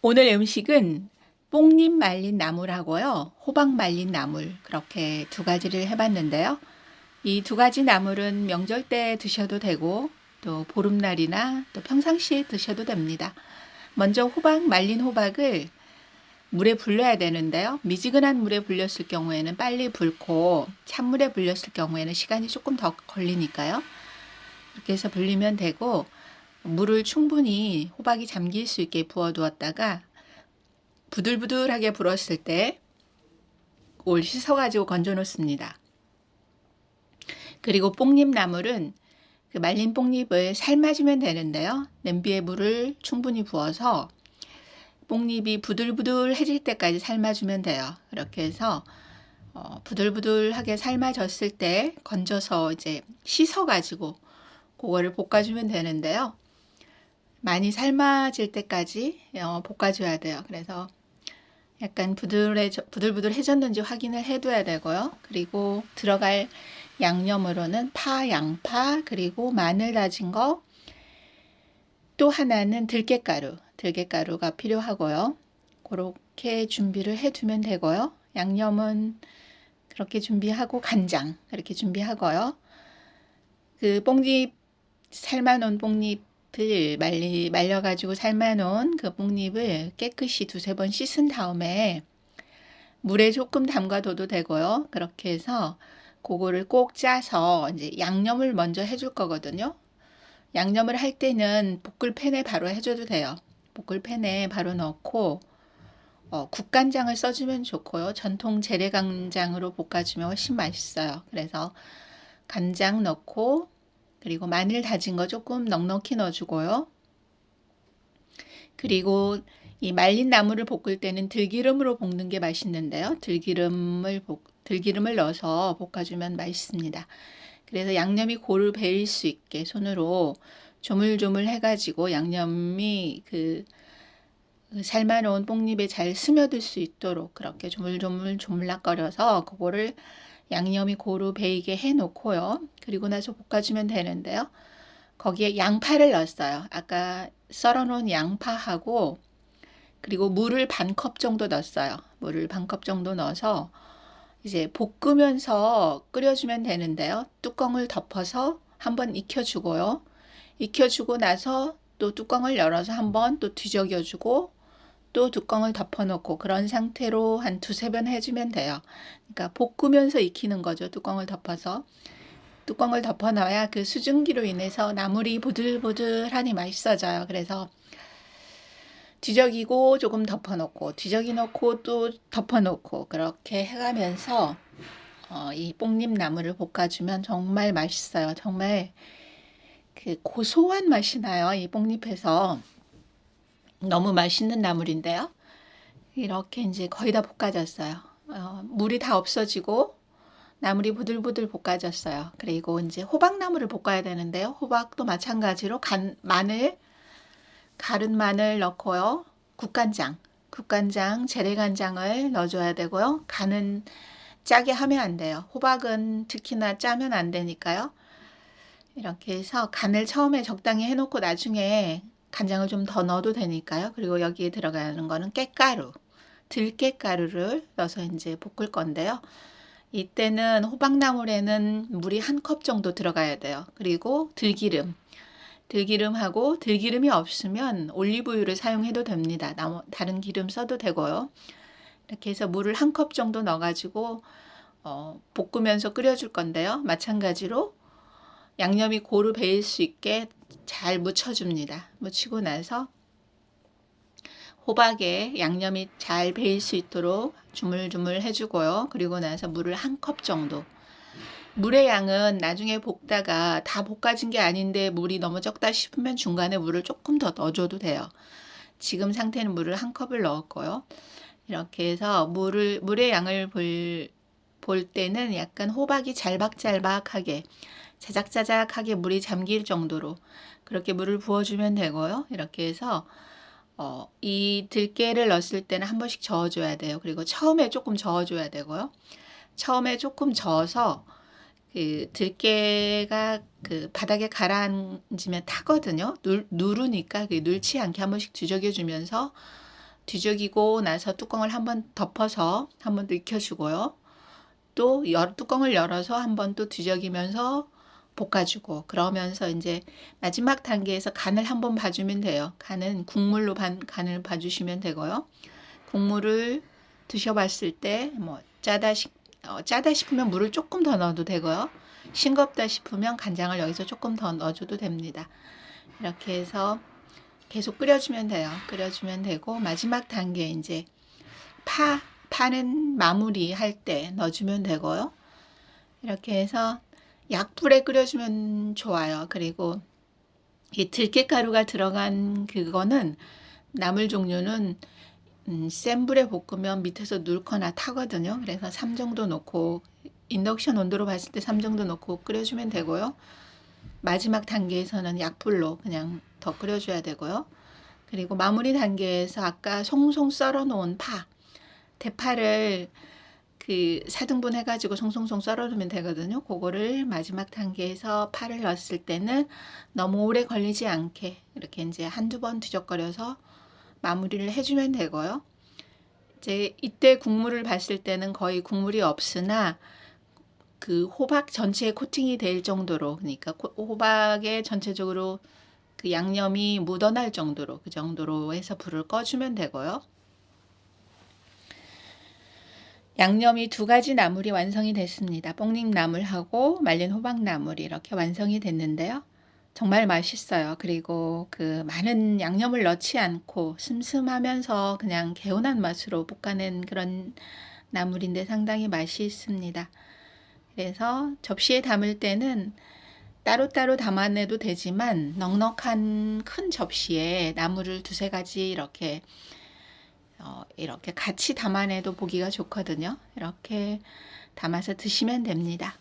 오늘 음식은 뽕잎 말린 나물하고요. 호박 말린 나물 그렇게 두 가지를 해봤는데요. 이 두 가지 나물은 명절 때 드셔도 되고 또 보름날이나 또 평상시에 드셔도 됩니다. 먼저 호박 말린 호박을 물에 불려야 되는데요. 미지근한 물에 불렸을 경우에는 빨리 불고 찬물에 불렸을 경우에는 시간이 조금 더 걸리니까요. 이렇게 해서 불리면 되고 물을 충분히 호박이 잠길 수 있게 부어두었다가 부들부들하게 불었을 때 올 씻어가지고 건져 놓습니다. 그리고 뽕잎 나물은 그 말린 뽕잎을 삶아주면 되는데요. 냄비에 물을 충분히 부어서 뽕잎이 부들부들해질 때까지 삶아주면 돼요. 이렇게 해서 부들부들하게 삶아졌을 때 건져서 이제 씻어가지고 그거를 볶아주면 되는데요. 많이 삶아질 때까지 볶아줘야 돼요. 그래서 약간 부들부들해졌는지 확인을 해둬야 되고요. 그리고 들어갈 양념으로는 파, 양파, 그리고 마늘 다진 거, 또 하나는 들깨가루가 필요하고요. 그렇게 준비를 해두면 되고요. 양념은 그렇게 준비하고 간장 그렇게 준비하고요. 그 뽕잎 삶아놓은 뽕잎을 말려가지고 삶아놓은 그 뽕잎을 깨끗이 두세 번 씻은 다음에 물에 조금 담가둬도 되고요. 그렇게 해서 그거를 꼭 짜서 이제 양념을 먼저 해줄 거거든요. 양념을 할 때는 볶을팬에 바로 해줘도 돼요. 볶을팬에 바로 넣고 국간장을 써주면 좋고요. 전통 재래간장으로 볶아주면 훨씬 맛있어요. 그래서 간장 넣고 그리고 마늘 다진 거 조금 넉넉히 넣어주고요. 그리고 이 말린 나물을 볶을 때는 들기름으로 볶는 게 맛있는데요. 들기름을 넣어서 볶아주면 맛있습니다. 그래서 양념이 고루 배일 수 있게 손으로 조물조물 해가지고 양념이 그 삶아놓은 뽕잎에 잘 스며들 수 있도록 그렇게 조물조물 조물락거려서 그거를 양념이 고루 배이게 해놓고요. 그리고 나서 볶아주면 되는데요. 거기에 양파를 넣었어요. 아까 썰어놓은 양파하고 그리고 물을 반 컵 정도 넣었어요. 물을 반 컵 정도 넣어서 이제 볶으면서 끓여주면 되는데요. 뚜껑을 덮어서 한번 익혀주고요. 익혀주고 나서 또 뚜껑을 열어서 한번 또 뒤적여주고 또 뚜껑을 덮어놓고 그런 상태로 한 두세 번 해주면 돼요. 그러니까 볶으면서 익히는 거죠. 뚜껑을 덮어서. 뚜껑을 덮어놔야 그 수증기로 인해서 나물이 보들보들하니 맛있어져요. 그래서 뒤적이고 조금 덮어놓고 뒤적이 놓고 또 덮어놓고 그렇게 해가면서 이 뽕잎 나물을 볶아주면 정말 맛있어요. 정말 그 고소한 맛이 나요. 이 뽕잎에서 너무 맛있는 나물인데요. 이렇게 이제 거의 다 볶아졌어요. 물이 다 없어지고 나물이 부들부들 볶아졌어요. 그리고 이제 호박나물을 볶아야 되는데요. 호박도 마찬가지로 가른 마늘 넣고요. 국간장, 재래간장을 넣어줘야 되고요. 간은 짜게 하면 안 돼요. 호박은 특히나 짜면 안 되니까요. 이렇게 해서 간을 처음에 적당히 해놓고 나중에 간장을 좀 더 넣어도 되니까요. 그리고 여기에 들어가는 거는 들깨가루를 넣어서 이제 볶을 건데요. 이때는 호박나물에는 물이 한 컵 정도 들어가야 돼요. 그리고 들기름하고 들기름이 없으면 올리브유를 사용해도 됩니다. 다른 기름 써도 되고요. 이렇게 해서 물을 한 컵 정도 넣어가지고 볶으면서 끓여줄 건데요. 마찬가지로 양념이 고루 배일 수 있게 잘 묻혀줍니다. 묻히고 나서 호박에 양념이 잘 배일 수 있도록 주물주물 해주고요. 그리고 나서 물을 한 컵 정도. 물의 양은 나중에 볶다가 다 볶아진 게 아닌데 물이 너무 적다 싶으면 중간에 물을 조금 더 넣어줘도 돼요. 지금 상태는 물을 한 컵을 넣었고요. 이렇게 해서 물의 양을 볼 때는 약간 호박이 잘박잘박하게 자작자작하게 물이 잠길 정도로 그렇게 물을 부어주면 되고요. 이렇게 해서 이 들깨를 넣었을 때는 한 번씩 저어줘야 돼요. 그리고 처음에 조금 저어줘야 되고요. 처음에 조금 저어서 그 들깨가 그 바닥에 가라앉으면 타거든요. 누르니까 그 눌지 않게 한 번씩 뒤적여 주면서 뒤죽이고 나서 뚜껑을 한번 덮어서 한번 더 익혀주고요. 또 뚜껑을 열어서 한번 또 뒤적이면서 볶아주고, 그러면서 이제 마지막 단계에서 간을 한번 봐주면 돼요. 간은 국물로 간을 봐주시면 되고요. 국물을 드셔봤을 때 뭐 짜다 싶으면 물을 조금 더 넣어도 되고요. 싱겁다 싶으면 간장을 여기서 조금 더 넣어줘도 됩니다. 이렇게 해서 계속 끓여주면 돼요. 끓여주면 되고, 마지막 단계 이제 파는 마무리 할 때 넣어주면 되고요. 이렇게 해서 약불에 끓여주면 좋아요. 그리고 이 들깨가루가 들어간 그거는, 나물 종류는 센 불에 볶으면 밑에서 눌거나 타거든요. 그래서 3 정도 놓고, 인덕션 온도로 봤을 때 3 정도 놓고 끓여주면 되고요. 마지막 단계에서는 약불로 그냥 더 끓여줘야 되고요. 그리고 마무리 단계에서 아까 송송 썰어 놓은 대파를 그 4등분 해가지고 송송송 썰어 놓으면 되거든요. 그거를 마지막 단계에서 파를 넣었을 때는 너무 오래 걸리지 않게 이렇게 이제 한두 번 뒤적거려서 마무리를 해주면 되고요. 이제 이때 국물을 봤을 때는 거의 국물이 없으나 그 호박 전체에 코팅이 될 정도로, 그러니까 호박에 전체적으로 그 양념이 묻어날 정도로, 그 정도로 해서 불을 꺼주면 되고요. 양념이 2가지 나물이 완성이 됐습니다. 뽕잎나물하고 말린 호박나물이 이렇게 완성이 됐는데요. 정말 맛있어요. 그리고 그 많은 양념을 넣지 않고 슴슴하면서 그냥 개운한 맛으로 볶아낸 그런 나물인데 상당히 맛이 있습니다. 그래서 접시에 담을 때는 따로따로 담아내도 되지만, 넉넉한 큰 접시에 나물을 2~3가지 이렇게 같이 담아내도 보기가 좋거든요. 이렇게 담아서 드시면 됩니다.